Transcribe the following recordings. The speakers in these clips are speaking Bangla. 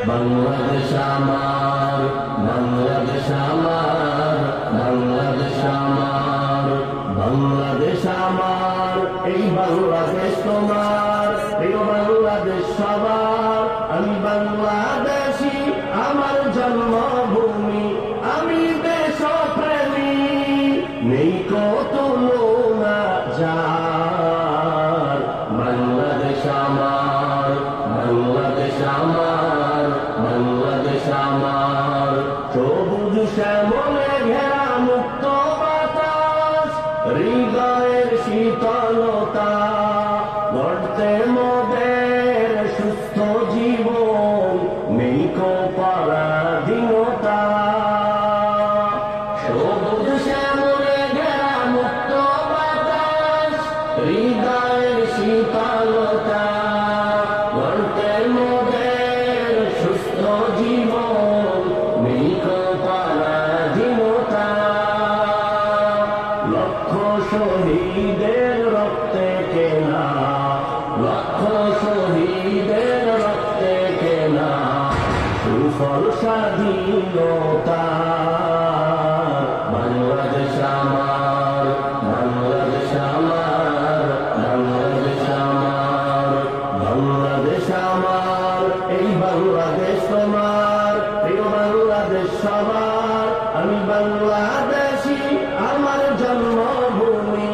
বাংলাদেশ আমার, বাংলাদেশ আমার, বাংলাদেশ আমার, বাংলাদেশ আমার, এই বাংলাদেশ তোমার, প্রিয় বাংলাদেশ সবার। আমি বাংলাদেশী, আমার জন্মভূমি, আমি দেশপ্রেমী, নেই কত তুলনা যার। বাংলাদেশ আমার, বাংলাদেশ আমার, বাংলাদেশ আমার, সবুজ শ্যামলে ঘেরা মুক্ত বাতাস, হৃদয়ের শীতলতা, গড়তে মোদের সুস্থ জীবন, নেই কো পরাধীনতা। সবুজ শ্যামলে ঘেরা মুক্ত বাতাস, হৃদয়ের শীতলতা, গড়তে মোদের সুস্থ জীবন, নেই কো পরাধীনতা। লক্ষ শহীদের রক্তে কেনা, লক্ষ শহীদের রক্তে কেনা, সুফল স্বাধীনতা। বাংলাদেশ আমার, বাংলাদেশ আমার, বাংলাদেশ আমার, বাংলাদেশ আমার, এই বাংলাদেশ তোমার, প্রিয় বাংলাদেশ সবার। আমি বাংলাদেশী, আমার জন্মভূমি,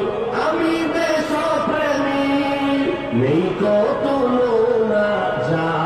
আমি দেশপ্রেমী, নেই কত তুলনা যার।